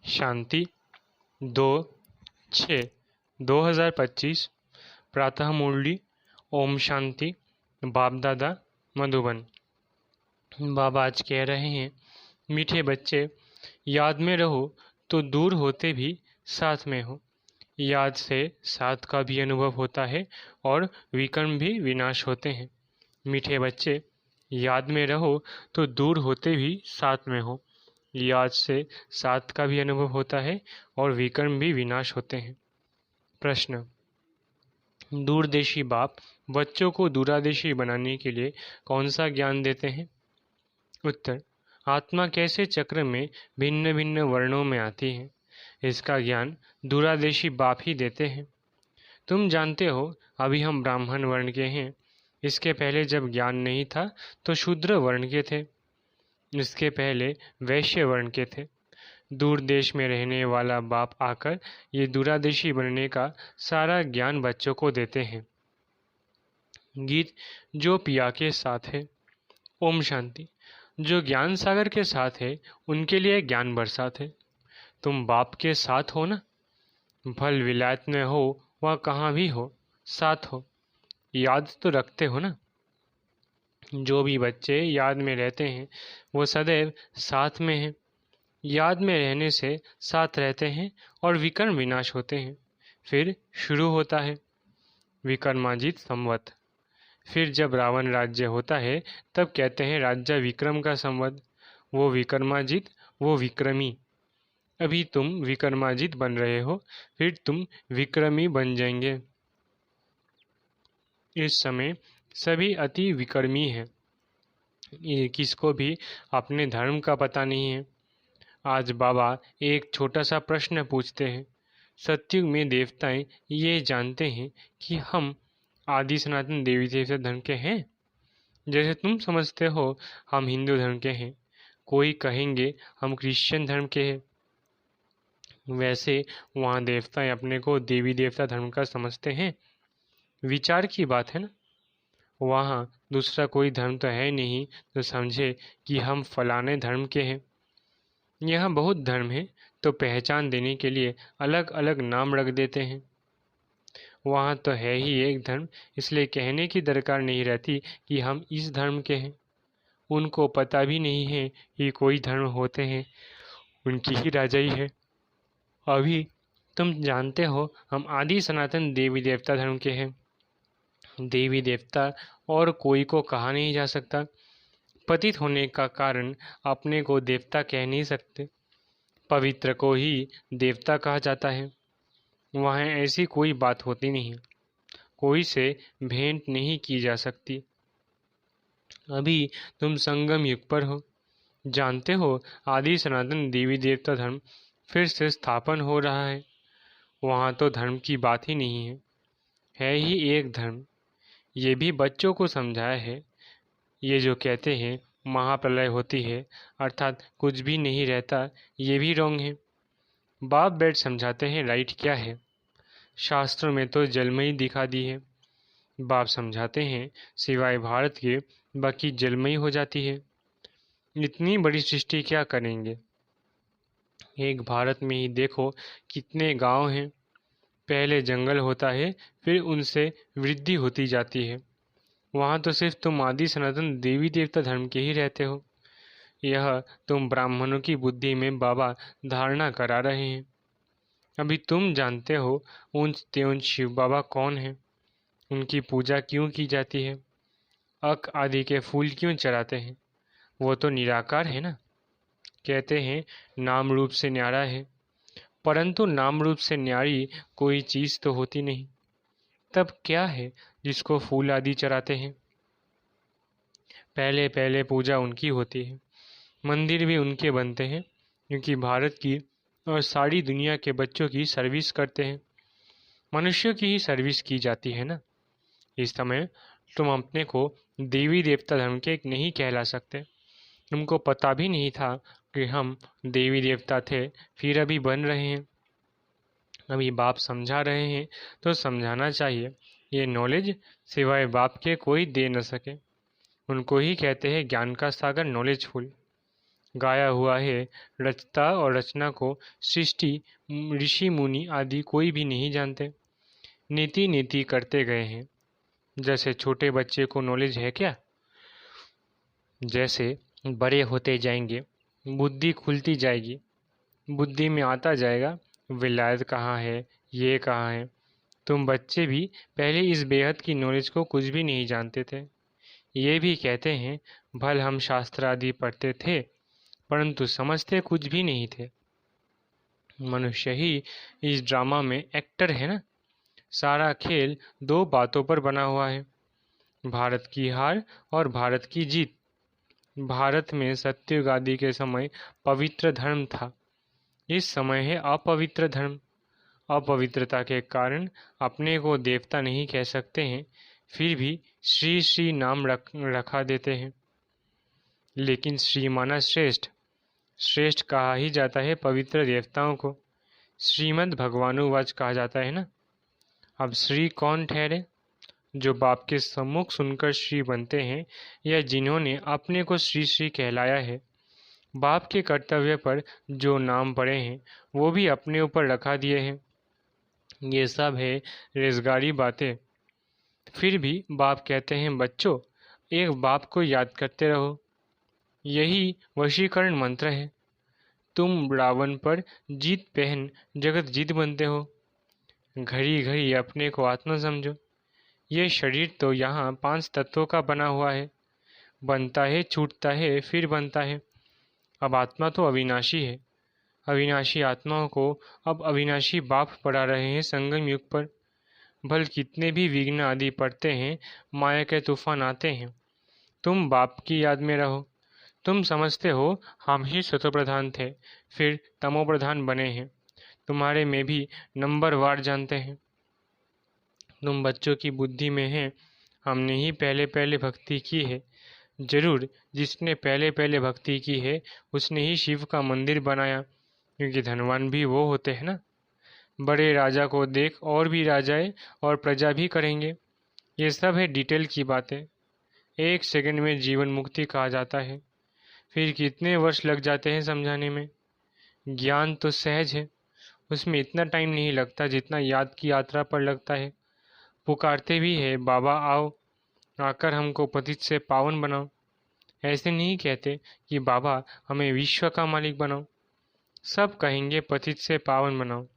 शांति 2/6/2025 प्रातः मुरली। ओम शांति। बाप दादा मधुबन। बाबा आज कह रहे हैं, मीठे बच्चे, याद में रहो तो दूर होते भी साथ में हो। याद से साथ का भी अनुभव होता है और विकर्म भी विनाश होते हैं। मीठे बच्चे, याद में रहो तो दूर होते भी साथ में हो। याद से साथ का भी अनुभव होता है और विकर्म भी विनाश होते हैं। प्रश्न: दूरदेशी बाप बच्चों को दूरादेशी बनाने के लिए कौन सा ज्ञान देते हैं? उत्तर: आत्मा कैसे चक्र में भिन्न भिन्न वर्णों में आती है, इसका ज्ञान दूरादेशी बाप ही देते हैं। तुम जानते हो, अभी हम ब्राह्मण वर्ण के हैं। इसके पहले जब ज्ञान नहीं था तो शूद्र वर्ण के थे। इसके पहले वैश्य वर्ण के थे। दूर देश में रहने वाला बाप आकर ये दूरादेशी बनने का सारा ज्ञान बच्चों को देते हैं। गीत जो पिया के साथ है। ओम शांति। जो ज्ञान सागर के साथ है उनके लिए ज्ञान बरसात है। तुम बाप के साथ हो ना, भल विलायत में हो वह कहाँ भी हो, साथ हो। याद तो रखते हो ना। जो भी बच्चे याद में रहते हैं वो सदैव साथ में हैं। याद में रहने से साथ रहते हैं और विकर्म विनाश होते हैं। फिर शुरू होता है विक्रमाजित संवत। फिर जब रावण राज्य होता है तब कहते हैं राज्य विक्रम का संवत। वो विक्रमाजित, वो विक्रमी। अभी तुम विक्रमाजित बन रहे हो, फिर तुम विक्रमी बन जाएंगे। इस समय सभी अति विकर्मी हैं। किसको भी अपने धर्म का पता नहीं है। आज बाबा एक छोटा सा प्रश्न पूछते हैं। सतयुग में देवताएं ये जानते हैं कि हम आदि सनातन देवी देवता धर्म के हैं? जैसे तुम समझते हो हम हिंदू धर्म के हैं, कोई कहेंगे हम क्रिश्चियन धर्म के हैं, वैसे वहाँ देवताएं अपने को देवी देवता धर्म का समझते हैं। विचार की बात है ना। वहाँ दूसरा कोई धर्म तो है नहीं तो समझे कि हम फलाने धर्म के हैं। यहाँ बहुत धर्म है तो पहचान देने के लिए अलग अलग नाम रख देते हैं। वहाँ तो है ही एक धर्म, इसलिए कहने की दरकार नहीं रहती कि हम इस धर्म के हैं। उनको पता भी नहीं है कि कोई धर्म होते हैं, उनकी ही राजाई है। अभी तुम जानते हो हम आदि सनातन देवी देवता धर्म के हैं। देवी देवता और कोई को कहा नहीं जा सकता। पतित होने का कारण अपने को देवता कह नहीं सकते। पवित्र को ही देवता कहा जाता है। वहाँ ऐसी कोई बात होती नहीं, कोई से भेंट नहीं की जा सकती। अभी तुम संगम युग पर हो, जानते हो आदि सनातन देवी देवता धर्म फिर से स्थापन हो रहा है। वहाँ तो धर्म की बात ही नहीं है ही एक धर्म। ये भी बच्चों को समझाया है। ये जो कहते हैं महाप्रलय होती है अर्थात कुछ भी नहीं रहता, ये भी रॉन्ग है। बाप बैठ समझाते हैं राइट क्या है। शास्त्रों में तो जलमयी दिखा दी है। बाप समझाते हैं सिवाय भारत के बाकी जलमयी हो जाती है। इतनी बड़ी सृष्टि क्या करेंगे। एक भारत में ही देखो कितने गांव हैं। पहले जंगल होता है, फिर उनसे वृद्धि होती जाती है। वहाँ तो सिर्फ तुम आदि सनातन देवी देवता धर्म के ही रहते हो। यह तुम ब्राह्मणों की बुद्धि में बाबा धारणा करा रहे हैं। अभी तुम जानते हो उन त्यों शिव बाबा कौन है, उनकी पूजा क्यों की जाती है, अक आदि के फूल क्यों चढ़ाते हैं। वो तो निराकार है ना। कहते हैं नाम रूप से न्यारा है, परंतु नाम रूप से न्यारी कोई चीज़ तो होती नहीं। तब क्या है जिसको फूल आदि चढ़ाते हैं। पहले पहले पूजा उनकी होती है, मंदिर भी उनके बनते हैं, क्योंकि भारत की और सारी दुनिया के बच्चों की सर्विस करते हैं। मनुष्यों की ही सर्विस की जाती है ना। इस समय तुम अपने को देवी देवता धर्म के नहीं कहला सकते। तुमको पता भी नहीं था कि हम देवी देवता थे, फिर अभी बन रहे हैं। अभी बाप समझा रहे हैं तो समझाना चाहिए। ये नॉलेज सिवाय बाप के कोई दे न सके। उनको ही कहते हैं ज्ञान का सागर, नॉलेजफुल। गाया हुआ है रचता और रचना को सृष्टि ऋषि मुनि आदि कोई भी नहीं जानते। नीति नीति करते गए हैं। जैसे छोटे बच्चे को नॉलेज है क्या, जैसे बड़े होते जाएंगे बुद्धि खुलती जाएगी, बुद्धि में आता जाएगा विलायत कहाँ है, ये कहाँ है। तुम बच्चे भी पहले इस बेहद की नॉलेज को कुछ भी नहीं जानते थे। ये भी कहते हैं भल हम शास्त्र आदि पढ़ते थे परंतु समझते कुछ भी नहीं थे। मनुष्य ही इस ड्रामा में एक्टर है ना। सारा खेल दो बातों पर बना हुआ है, भारत की हार और भारत की जीत। भारत में सत्ययुग आदि के समय पवित्र धर्म था, इस समय है अपवित्र धर्म। अपवित्रता के कारण अपने को देवता नहीं कह सकते हैं, फिर भी श्री श्री नाम रखा देते हैं। लेकिन श्री माना श्रेष्ठ, श्रेष्ठ कहा ही जाता है पवित्र देवताओं को। श्रीमद् भगवानुवाच कहा जाता है ना। अब श्री कौन ठहरे, जो बाप के सम्मुख सुनकर श्री बनते हैं या जिन्होंने अपने को श्री श्री कहलाया है। बाप के कर्तव्य पर जो नाम पड़े हैं वो भी अपने ऊपर रखा दिए हैं। ये सब है रेजगारी बातें। फिर भी बाप कहते हैं बच्चों एक बाप को याद करते रहो। यही वशीकरण मंत्र है। तुम रावण पर जीत पहन जगत जीत बनते हो। घड़ी घड़ी अपने को आत्मा समझो। ये शरीर तो यहाँ 5 तत्वों का बना हुआ है, बनता है छूटता है फिर बनता है। अब आत्मा तो अविनाशी है। अविनाशी आत्माओं को अब अविनाशी बाप पढ़ा रहे हैं संगम युग पर। भल कितने भी विघ्न आदि पड़ते हैं, माया के तूफान आते हैं, तुम बाप की याद में रहो। तुम समझते हो हम ही सतो प्रधान थे, फिर तमो प्रधान बने हैं। तुम्हारे में भी नंबर वार जानते हैं। तुम बच्चों की बुद्धि में है हमने ही पहले पहले भक्ति की है। जरूर जिसने पहले पहले भक्ति की है उसने ही शिव का मंदिर बनाया, क्योंकि धनवान भी वो होते हैं ना। बड़े राजा को देख और भी राजाएं और प्रजा भी करेंगे। ये सब है डिटेल की बातें। 1 सेकंड में जीवन मुक्ति कहा जाता है, फिर कितने वर्ष लग जाते हैं समझाने में। ज्ञान तो सहज है, उसमें इतना टाइम नहीं लगता जितना याद की यात्रा पर लगता है। पुकारते भी है, बाबा आओ, आकर हमको पतित से पावन बनाओ। ऐसे नहीं कहते कि बाबा हमें विश्व का मालिक बनाओ। सब कहेंगे पतित से पावन बनाओ।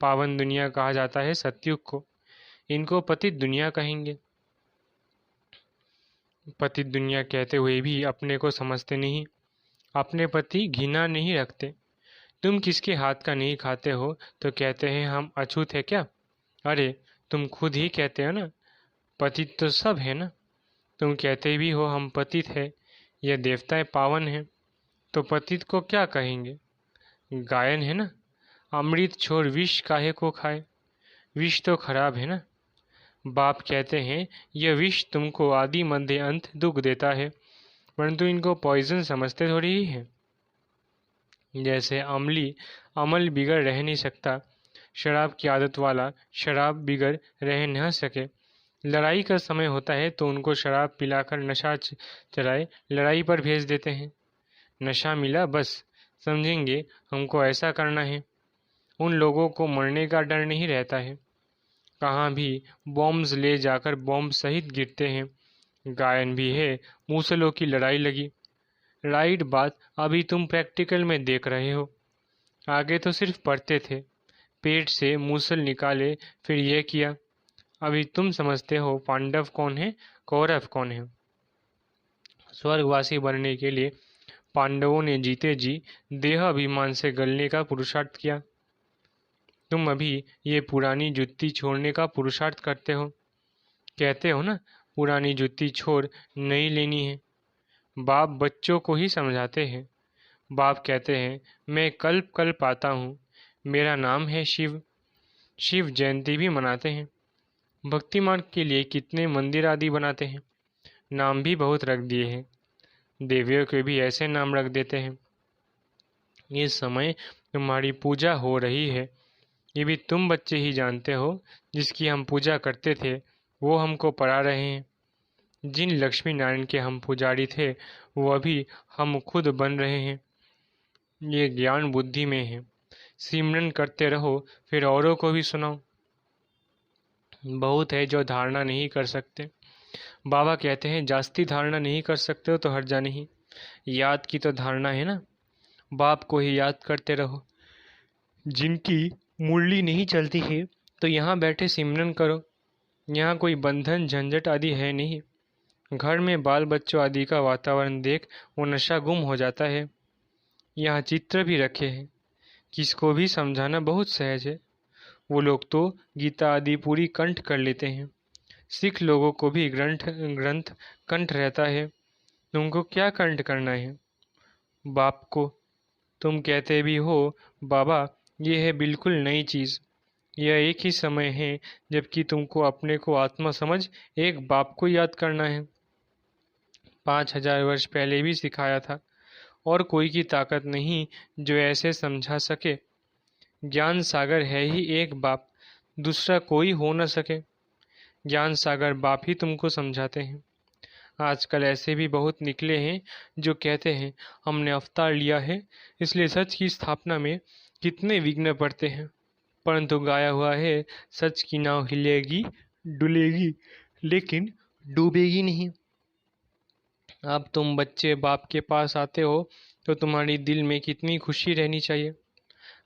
पावन दुनिया कहा जाता है सतयुग को, इनको पतित दुनिया कहेंगे। पतित दुनिया कहते हुए भी अपने को समझते नहीं, अपने प्रति घृणा नहीं रखते। तुम किसके हाथ का नहीं खाते हो तो कहते हैं हम अछूत है क्या? अरे तुम खुद ही कहते हो ना, पतित तो सब है ना। तुम कहते भी हो हम पतित है, यह देवताएं पावन है, तो पतित को क्या कहेंगे? गायन है ना, अमृत छोड़ विष काहे को खाए। विष तो खराब है ना। बाप कहते हैं यह विष तुमको आदि मध्य अंत दुख देता है, परंतु इनको पॉइजन समझते थोड़ी ही है। जैसे अमली अमल बिगड़ रह नहीं सकता, शराब की आदत वाला शराब बिगड़ रह न सके। लड़ाई का समय होता है तो उनको शराब पिलाकर नशा चढ़ाए लड़ाई पर भेज देते हैं। नशा मिला बस समझेंगे हमको ऐसा करना है। उन लोगों को मरने का डर नहीं रहता है। कहाँ भी बॉम्ब्स ले जाकर बॉम्ब सहित गिरते हैं। गायन भी है, मूसलों की लड़ाई लगी। राइट बात अभी तुम प्रैक्टिकल में देख रहे हो, आगे तो सिर्फ पढ़ते थे। पेट से मूसल निकाले फिर ये किया। अभी तुम समझते हो पांडव कौन है, कौरव कौन है। स्वर्गवासी बनने के लिए पांडवों ने जीते जी देह अभिमान से गलने का पुरुषार्थ किया। तुम अभी ये पुरानी जुत्ती छोड़ने का पुरुषार्थ करते हो। कहते हो ना पुरानी जुत्ती छोड़ नई लेनी है। बाप बच्चों को ही समझाते हैं। बाप कहते हैं मैं कल्प कल्प आता हूँ, मेरा नाम है शिव। शिव जयंती भी मनाते हैं। भक्ति मार्ग के लिए कितने मंदिर आदि बनाते हैं, नाम भी बहुत रख दिए हैं। देवियों के भी ऐसे नाम रख देते हैं। इस समय तुम्हारी पूजा हो रही है, ये भी तुम बच्चे ही जानते हो। जिसकी हम पूजा करते थे वो हमको पढ़ा रहे हैं। जिन लक्ष्मी नारायण के हम पुजारी थे वो अभी हम खुद बन रहे हैं। ये ज्ञान बुद्धि में है। सिमरन करते रहो फिर औरों को भी सुनाओ। बहुत है जो धारणा नहीं कर सकते। बाबा कहते हैं जास्ती धारणा नहीं कर सकते हो तो हट जा नहीं। याद की तो धारणा है ना, बाप को ही याद करते रहो। जिनकी मुरली नहीं चलती है तो यहाँ बैठे सिमरन करो। यहाँ कोई बंधन झंझट आदि है नहीं। घर में बाल बच्चों आदि का वातावरण देख वो नशा गुम हो जाता है। यहाँ चित्र भी रखे हैं, किसको भी समझाना बहुत सहज है। वो लोग तो गीता आदि पूरी कंठ कर लेते हैं। सिख लोगों को भी ग्रंथ कंठ रहता है। तुमको क्या कंठ करना है? बाप को तुम कहते भी हो बाबा ये है बिल्कुल नई चीज़। यह एक ही समय है जबकि तुमको अपने को आत्मा समझ एक बाप को याद करना है। 5000 वर्ष पहले भी सिखाया था, और कोई की ताकत नहीं जो ऐसे समझा सके। ज्ञान सागर है ही एक बाप, दूसरा कोई हो न सके। ज्ञान सागर बाप ही तुमको समझाते हैं। आजकल ऐसे भी बहुत निकले हैं जो कहते हैं हमने अवतार लिया है इसलिए सच की स्थापना में कितने विघ्न पड़ते हैं, परंतु गाया हुआ है सच की नाव हिलेगी डुलेगी लेकिन डूबेगी नहीं। अब तुम बच्चे बाप के पास आते हो तो तुम्हारी दिल में कितनी खुशी रहनी चाहिए।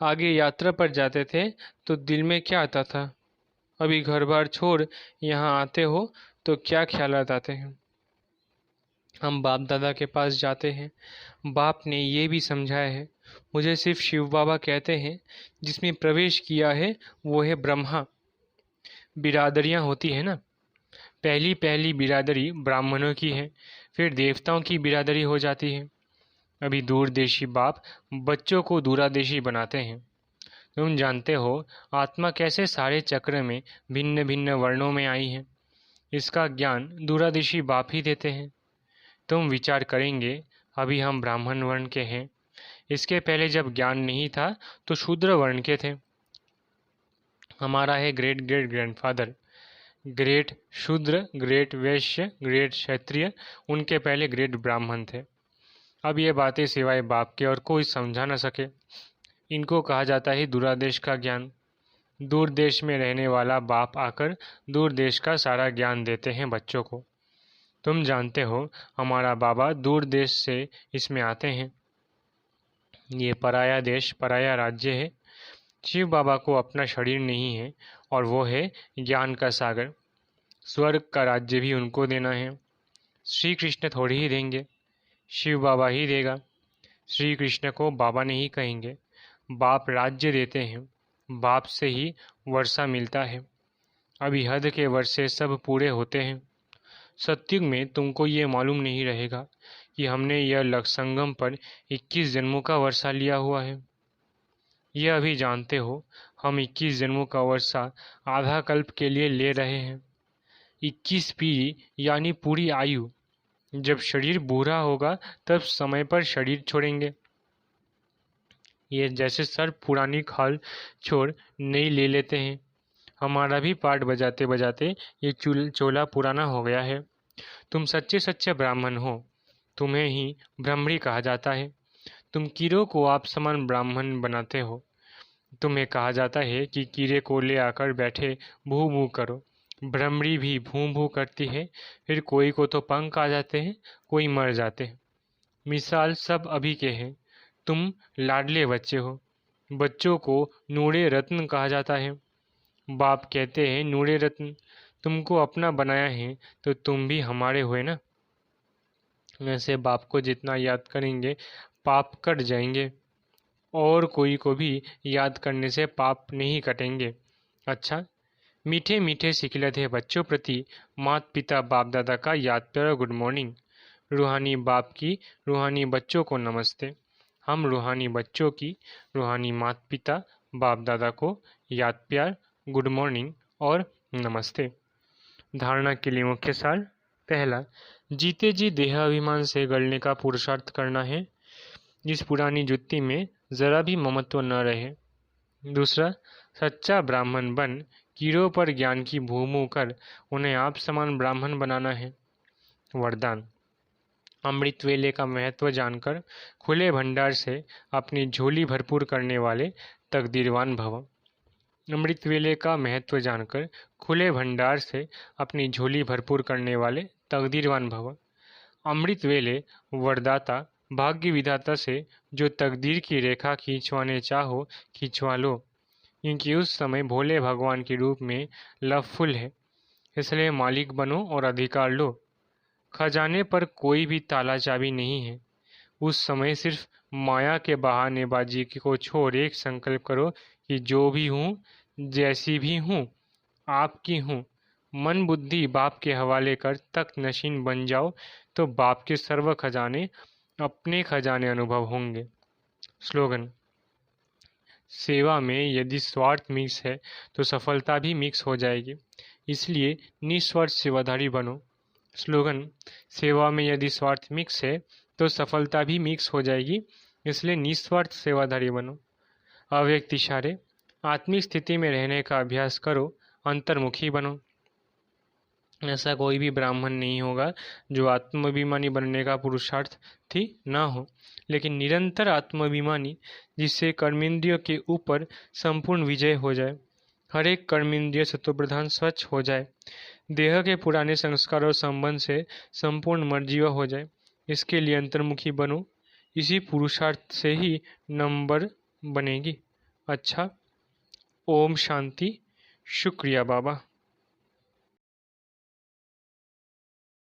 आगे यात्रा पर जाते थे तो दिल में क्या आता था, अभी घर बार छोड़ यहाँ आते हो तो क्या ख्यालात आते हैं। हम बाप दादा के पास जाते हैं, बाप ने ये भी समझाया है। मुझे सिर्फ शिव बाबा कहते हैं जिसमें प्रवेश किया है वो है ब्रह्मा। बिरादरियाँ होती है ना, पहली पहली बिरादरी ब्राह्मणों की है, फिर देवताओं की बिरादरी हो जाती है। अभी दूरदेशी बाप बच्चों को दूरादेशी बनाते हैं। तुम जानते हो आत्मा कैसे सारे चक्र में भिन्न भिन्न वर्णों में आई है। इसका ज्ञान दूरादिशी बाप ही देते हैं। तुम विचार करेंगे, अभी हम ब्राह्मण वर्ण के हैं, इसके पहले जब ज्ञान नहीं था तो शूद्र वर्ण के थे। हमारा है ग्रेट ग्रेट ग्रैंडफादर, ग्रेट शूद्र, ग्रेट वैश्य, ग्रेट क्षत्रिय, उनके पहले ग्रेट ब्राह्मण थे। अब ये बातें सिवाय बाप के और कोई समझा न सके। इनको कहा जाता है दूरादेश का ज्ञान। दूर देश में रहने वाला बाप आकर दूर देश का सारा ज्ञान देते हैं बच्चों को। तुम जानते हो हमारा बाबा दूर देश से इसमें आते हैं। ये पराया देश, पराया राज्य है। शिव बाबा को अपना शरीर नहीं है और वो है ज्ञान का सागर। स्वर्ग का राज्य भी उनको देना है। श्री कृष्ण थोड़ी ही देंगे, शिव बाबा ही देगा। श्री कृष्ण को बाबा नहीं कहेंगे, बाप राज्य देते हैं, बाप से ही वर्षा मिलता है। अभी हद के वर्षे सब पूरे होते हैं। सत्युग में तुमको ये मालूम नहीं रहेगा कि हमने यह लक्षसंगम पर 21 जन्मों का वर्षा लिया हुआ है। यह अभी जानते हो, हम 21 जन्मों का वर्षा आधा कल्प के लिए ले रहे हैं। 21 पीढ़ी यानी पूरी आयु। जब शरीर बूढ़ा होगा तब समय पर शरीर छोड़ेंगे। ये जैसे सर पुरानी खाल छोड़ नई ले लेते हैं। हमारा भी पाठ बजाते बजाते ये चोला पुराना हो गया है। तुम सच्चे सच्चे ब्राह्मण हो, तुम्हें ही ब्राह्मणी कहा जाता है। तुम कीड़ों को आप समान ब्राह्मण बनाते हो। तुम्हें कहा जाता है कि कीड़े को ले आकर बैठे भू भू करो। भ्रमरी भी भू भू करती है, फिर कोई को तो पंख आ जाते हैं, कोई मर जाते हैं। मिसाल सब अभी के हैं। तुम लाडले बच्चे हो। बच्चों को नूरे रत्न कहा जाता है। बाप कहते हैं नूरे रत्न, तुमको अपना बनाया है तो तुम भी हमारे हुए ना। वैसे बाप को जितना याद करेंगे पाप कट जाएंगे, और कोई को भी याद करने से पाप नहीं कटेंगे। अच्छा, मीठे मीठे सिखलते बच्चों प्रति माता पिता बाप दादा का याद प्यार गुड मॉर्निंग। रूहानी बाप की रूहानी बच्चों को नमस्ते। हम रूहानी बच्चों की रूहानी माता पिता बाप दादा को याद प्यार गुड मॉर्निंग और नमस्ते। धारणा के लिए मुख्य सार। पहला, जीते जी देहाभिमान से गलने का पुरुषार्थ करना है, जिस पुरानी जुत्ती में जरा भी ममत्व न रहे। दूसरा, सच्चा ब्राह्मण बन कीड़ों पर ज्ञान की भूमू कर उन्हें आप समान ब्राह्मण बनाना है। वरदान, अमृत वेले का महत्व जानकर खुले भंडार से अपनी झोली भरपूर करने वाले तकदीरवान भव। अमृत वेले का महत्व जानकर खुले भंडार से अपनी झोली भरपूर करने वाले तकदीरवान भव। अमृत वेले वरदाता भाग्य विधाता से जो तकदीर की रेखा खींचवाने चाहो खींचवा लो, क्योंकि उस समय भोले भगवान के रूप में लवफुल है, इसलिए मालिक बनो और अधिकार लो। खजाने पर कोई भी ताला चाबी नहीं है। उस समय सिर्फ माया के बहानेबाजी को छोड़ एक संकल्प करो कि जो भी हूँ, जैसी भी हूँ, आपकी हूँ। मन बुद्धि बाप के हवाले कर तक नशीन बन जाओ तो बाप के सर्व खजाने अपने खजाने अनुभव होंगे। स्लोगन, सेवा में यदि स्वार्थ मिक्स है तो सफलता भी मिक्स हो जाएगी, इसलिए निस्वार्थ सेवाधारी बनो। स्लोगन, सेवा में यदि स्वार्थ मिक्स है तो सफलता भी मिक्स हो जाएगी, इसलिए निस्वार्थ सेवाधारी बनो। अव्यक्त इशारे, आत्मिक स्थिति में रहने का अभ्यास करो, अंतर्मुखी बनो। ऐसा कोई भी ब्राह्मण नहीं होगा जो आत्माभिमानी बनने का पुरुषार्थी ना हो, लेकिन निरंतर आत्माभिमानी, जिससे कर्मेंद्रियों के ऊपर संपूर्ण विजय हो जाए, हर एक कर्मेंद्रिय सत्वप्रधान स्वच्छ हो जाए, देह के पुराने संस्कार और संबंध से संपूर्ण मर्जीवा हो जाए, इसके लिए अंतर्मुखी बनो। इसी पुरुषार्थ से ही नंबर बनेगी। अच्छा, ओम शांति। शुक्रिया बाबा।